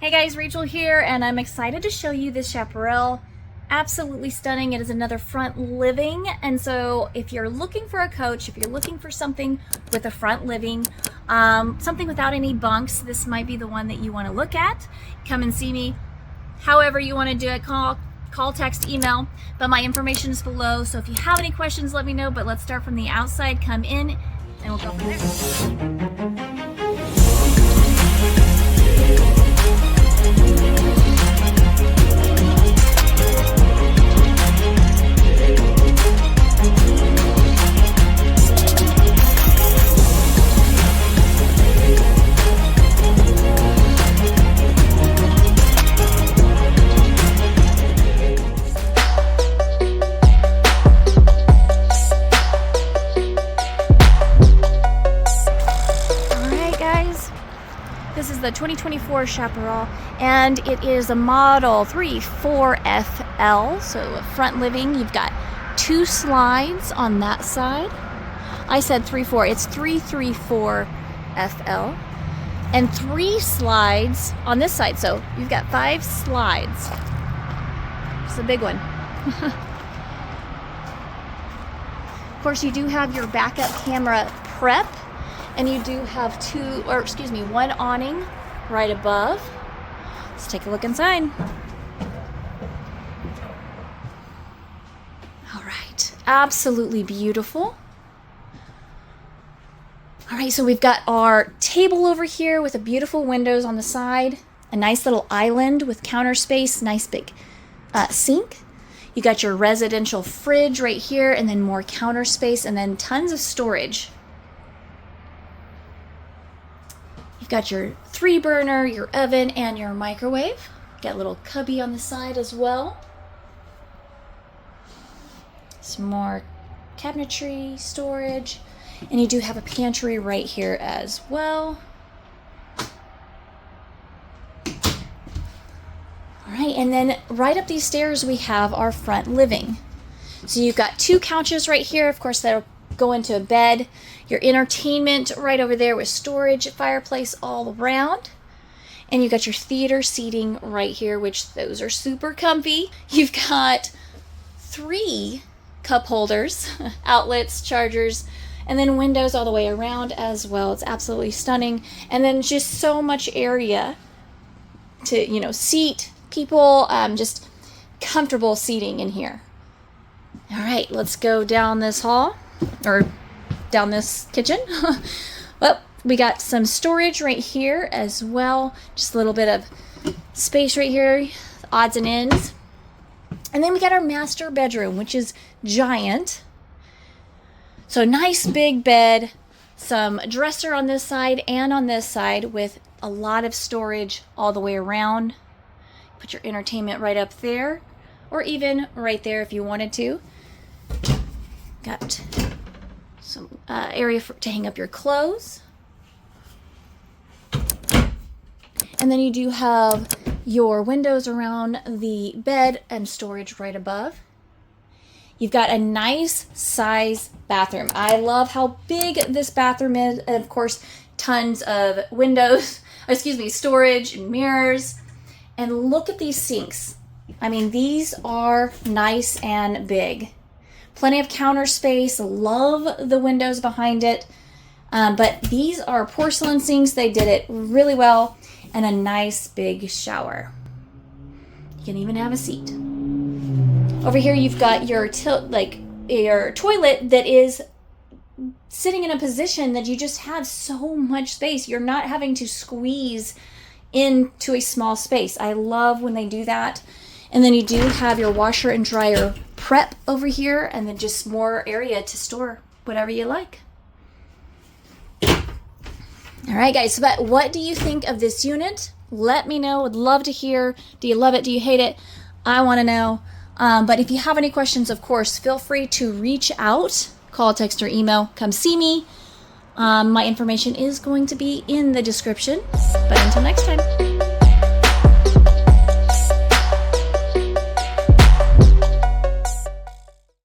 Hey guys, Rachel here, and I'm excited to show you this Chaparral. Absolutely stunning. It is another front living, and so if you're looking for a coach, if you're looking for something with a front living, something without any bunks, this might be the one that you want to look at. Come and see me. However you want to do it, call, text, email, but my information is below, so if you have any questions, let me know. But let's start from the outside. Come in, and we'll go from there. This is the 2024 Chaparral, and it is a model 34FL, so a front living. You've got 2 slides on that side. I said 34, it's 334FL, and 3 slides on this side, so you've got 5 slides. It's a big one. Of course, you do have your backup camera prep. And you do have 1 awning right above. Let's take a look inside. All right, absolutely beautiful. All right, so we've got our table over here with the beautiful windows on the side, a nice little island with counter space, nice big sink. You got your residential fridge right here, and then more counter space, and then tons of storage. You've got your 3-burner, your oven, and your microwave. Got a little cubby on the side as well. Some more cabinetry, storage, and you do have a pantry right here as well. All right, and then right up these stairs we have our front living. So you've got 2 couches right here, of course, that'll go into a bed. Your entertainment right over there with storage, fireplace all around. And you've got your theater seating right here, which those are super comfy. You've got 3 cup holders, outlets, chargers, and then windows all the way around as well. It's absolutely stunning. And then just so much area to, seat people, just comfortable seating in here. All right, let's go down this hall, or down this kitchen. Well, we got some storage right here as well. Just a little bit of space right here, odds and ends. And then we got our master bedroom, which is giant. So nice big bed, some dresser on this side and on this side with a lot of storage all the way around. Put your entertainment right up there, or even right there if you wanted to. Got some area to hang up your clothes. And then you do have your windows around the bed and storage right above. You've got a nice size bathroom. I love how big this bathroom is. And of course, tons of windows, storage and mirrors. And look at these sinks. I mean, these are nice and big. Plenty of counter space. Love the windows behind it. But these are porcelain sinks. They did it really well. And a nice big shower. You can even have a seat. Over here you've got your your toilet that is sitting in a position that you just have so much space. You're not having to squeeze into a small space. I love when they do that. And then you do have your washer and dryer prep over here, and then just more area to store whatever you like. All right, guys, but what do you think of this unit? Let me know. Would love to hear. Do you love it? Do you hate it? I want to know. But if you have any questions, of course, feel free to reach out. Call, text, or email. Come see me. My information is going to be in the description. But until next time.